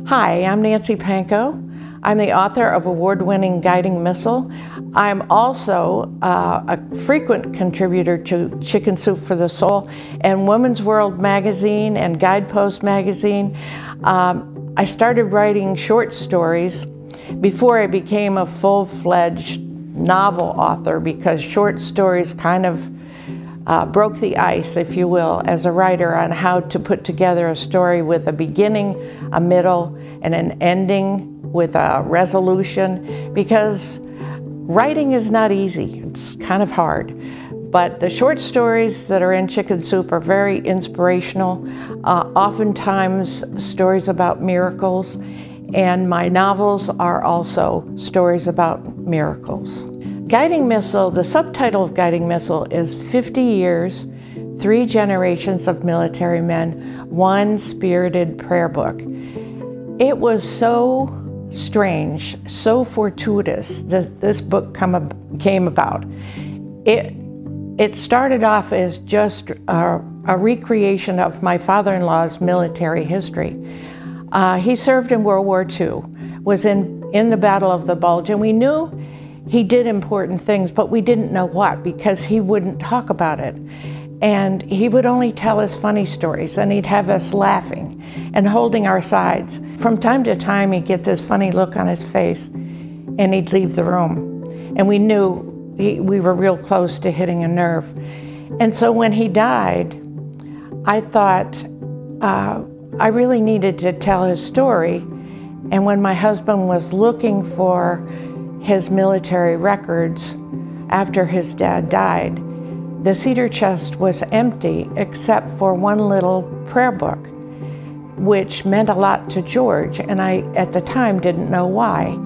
Hi, I'm Nancy Panko. I'm the author of award-winning Guiding Missal. I'm also a frequent contributor to Chicken Soup for the Soul and Women's World magazine and Guidepost magazine. I started writing short stories before I became a full-fledged novel author, because short stories kind of broke the ice, if you will, as a writer on how to put together a story with a beginning, a middle, and an ending with a resolution, because writing is not easy. It's kind of hard. But the short stories that are in Chicken Soup are very inspirational, oftentimes stories about miracles, and my novels are also stories about miracles. Guiding Missal, the subtitle of Guiding Missal is 50 Years, 3 Generations of Military Men, One Spirited Prayer Book. It was so strange, so fortuitous that this book came about. It started off as just a recreation of my father-in-law's military history. He served in World War II, was in the Battle of the Bulge, and we knew he did important things, but we didn't know what, because he wouldn't talk about it. And he would only tell us funny stories, and he'd have us laughing and holding our sides. From time to time, he'd get this funny look on his face, and he'd leave the room. And we knew we were real close to hitting a nerve. And so when he died, I thought I really needed to tell his story. And when my husband was looking for his military records after his dad died, the cedar chest was empty except for one little prayer book, which meant a lot to George, and I, at the time, didn't know why.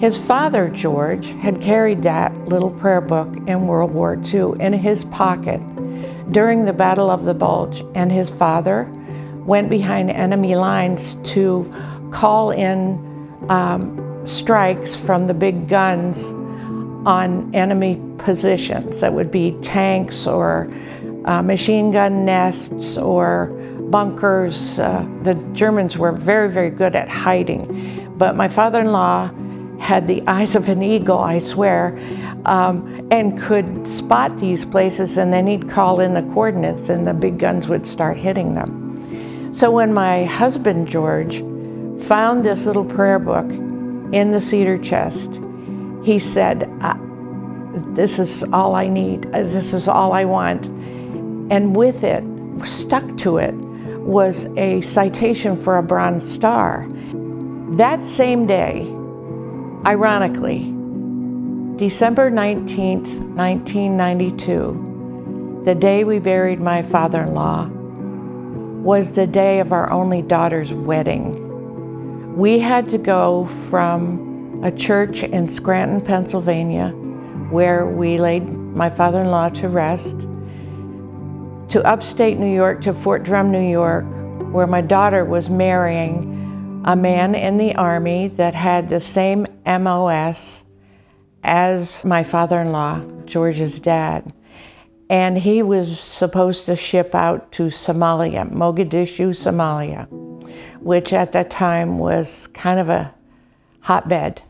His father, George, had carried that little prayer book in World War II in his pocket during the Battle of the Bulge, and his father went behind enemy lines to call in strikes from the big guns on enemy positions. That would be tanks or machine gun nests or bunkers. The Germans were very, very good at hiding. But my father-in-law had the eyes of an eagle, I swear, and could spot these places, and then he'd call in the coordinates and the big guns would start hitting them. So when my husband, George, found this little prayer book in the cedar chest, he said, this is all I need, this is all I want. And with it, stuck to it, was a citation for a Bronze Star. That same day, ironically, December 19th, 1992, the day we buried my father-in-law, was the day of our only daughter's wedding. We had to go from a church in Scranton, Pennsylvania, where we laid my father-in-law to rest, to upstate New York, to Fort Drum, New York, where my daughter was marrying a man in the Army that had the same MOS as my father-in-law, George's dad. And he was supposed to ship out to Somalia, Mogadishu, Somalia, which at that time was kind of a hotbed.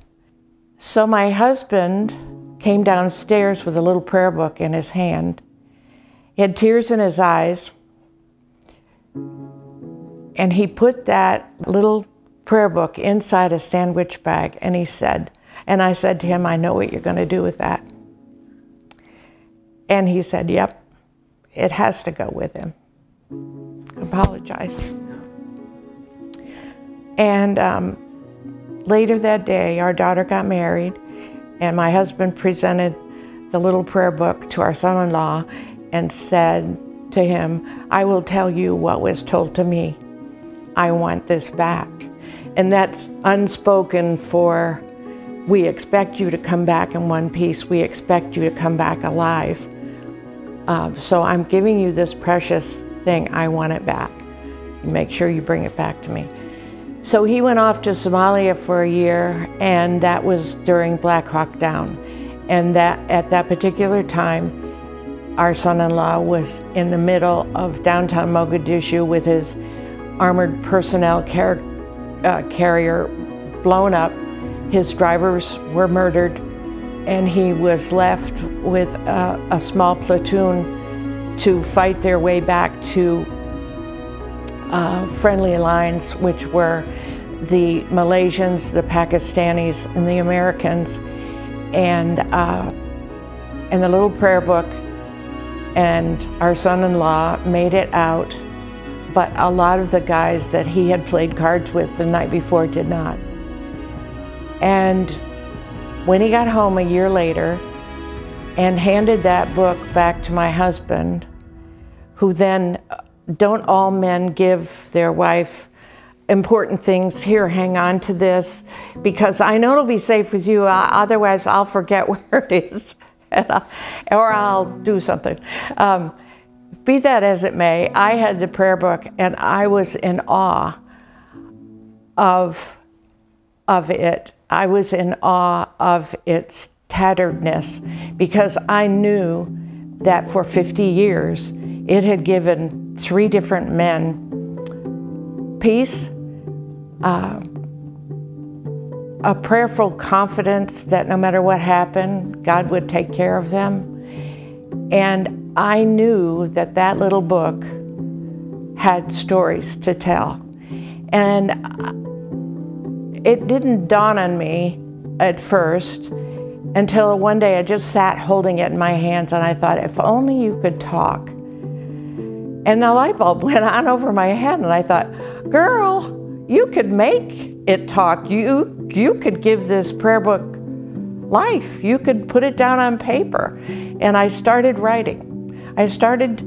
So my husband came downstairs with a little prayer book in his hand. He had tears in his eyes, and he put that little prayer book inside a sandwich bag, and he said, and I said to him, I know what you're going to do with that. And he said, yep, it has to go with him. I apologized. And later that day, our daughter got married, and my husband presented the little prayer book to our son-in-law and said to him, I will tell you what was told to me. I want this back. And that's unspoken for, we expect you to come back in one piece. We expect you to come back alive. So I'm giving you this precious thing. I want it back. Make sure you bring it back to me. So he went off to Somalia for a year, and that was during Black Hawk Down. And at that particular time, our son-in-law was in the middle of downtown Mogadishu with his armored personnel carrier blown up. His drivers were murdered, and he was left with a small platoon to fight their way back to friendly lines, which were the Malaysians, the Pakistanis, and the Americans, and the little prayer book. And our son-in-law made it out, but a lot of the guys that he had played cards with the night before did not. And when he got home a year later and handed that book back to my husband, who then, don't all men give their wife important things? Here, hang on to this, because I know it'll be safe with you, otherwise I'll forget where it is. Or I'll do something. Be that as it may, I had the prayer book, and I was in awe of it. I was in awe of its tatteredness, because I knew that for 50 years it had given 3 different men peace, a prayerful confidence that no matter what happened, God would take care of them. And I knew that that little book had stories to tell. And it didn't dawn on me at first until one day I just sat holding it in my hands, and I thought, if only you could talk. And the light bulb went on over my head, and I thought, girl, you could make it talk. You could give this prayer book life. You could put it down on paper. And I started writing. I started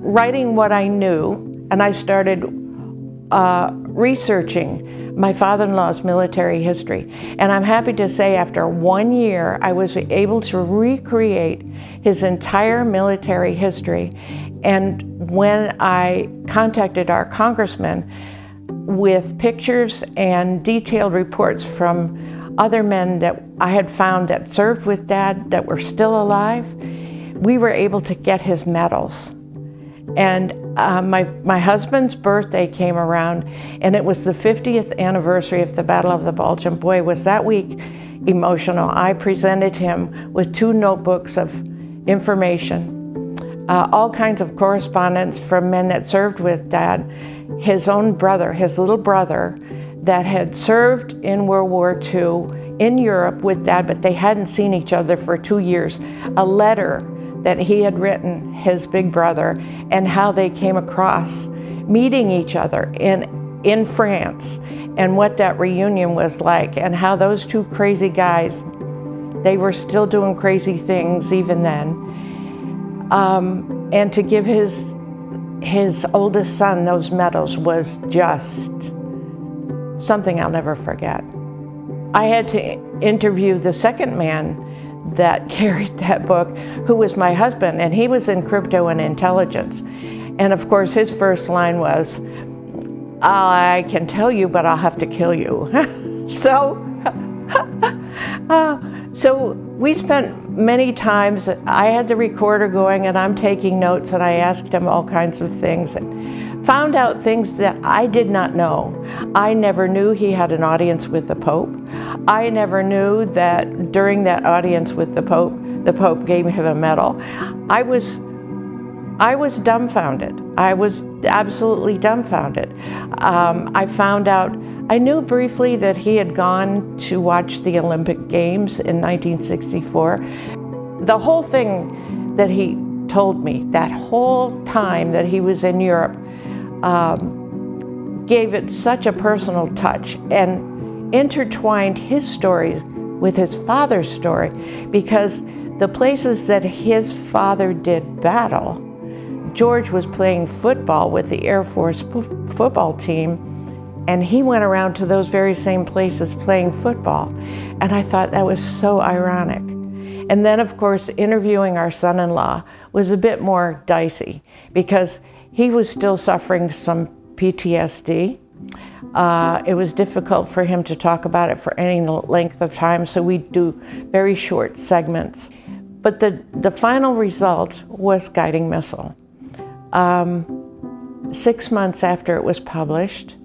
writing what I knew, and I started researching my father-in-law's military history. And I'm happy to say, after 1 year, I was able to recreate his entire military history. And when I contacted our congressman with pictures and detailed reports from other men that I had found that served with Dad that were still alive, we were able to get his medals. And my husband's birthday came around, and it was the 50th anniversary of the Battle of the Bulge, and boy, was that week emotional. I presented him with 2 notebooks of information, all kinds of correspondence from men that served with Dad, his own brother, his little brother, that had served in World War II in Europe with Dad, but they hadn't seen each other for 2 years. A letter that he had written his big brother, and how they came across meeting each other in France, and what that reunion was like, and how those 2 crazy guys, they were still doing crazy things even then. And to give his oldest son those medals was just something I'll never forget. I had to interview the second man that carried that book, who was my husband, and he was in crypto and intelligence. And of course, his first line was, I can tell you, but I'll have to kill you. So we spent many times, I had the recorder going, and I'm taking notes, and I asked him all kinds of things, and found out things that I did not know. I never knew he had an audience with the Pope. I never knew that during that audience with the Pope gave him a medal. I was dumbfounded. I was absolutely dumbfounded. I found out, I knew briefly that he had gone to watch the Olympic Games in 1964. The whole thing that he told me, that whole time that he was in Europe, gave it such a personal touch, and intertwined his story with his father's story, because the places that his father did battle, George was playing football with the Air Force football team, and he went around to those very same places playing football. And I thought that was so ironic. And then, of course, interviewing our son-in-law was a bit more dicey, because he was still suffering some PTSD. It was difficult for him to talk about it for any length of time, so we do very short segments. But the final result was Guiding Missal. 6 months after it was published,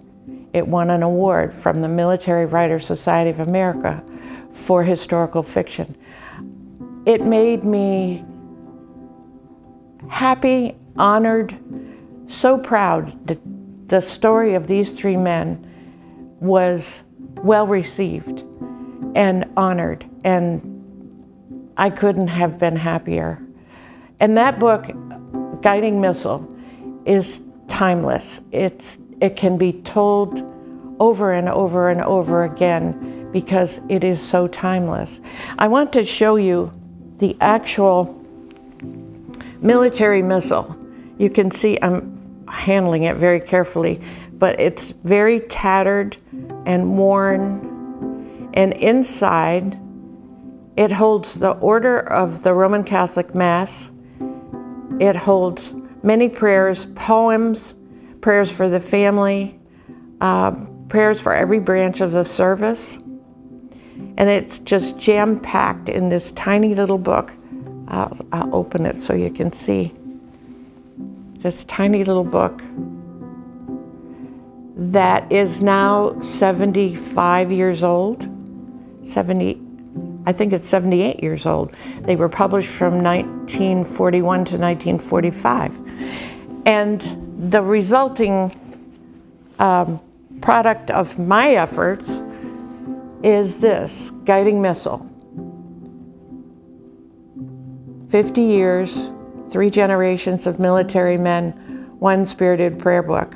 It won an award from the Military Writers Society of America for historical fiction. It made me happy, honored, so proud that the story of these three men was well received and honored, and I couldn't have been happier. And that book, Guiding Missal, is timeless. It can be told over and over and over again because it is so timeless. I want to show you the actual military missal. You can see I'm handling it very carefully, but it's very tattered and worn, and inside it holds the order of the Roman Catholic Mass. It holds many prayers, poems, prayers for the family, prayers for every branch of the service. And it's just jam-packed in this tiny little book. I'll open it so you can see. This tiny little book that is now 75 years old. I think it's 78 years old. They were published from 1941 to 1945. And the resulting product of my efforts is this, Guiding Missal. 50 years, 3 generations of military men, one spirited prayer book.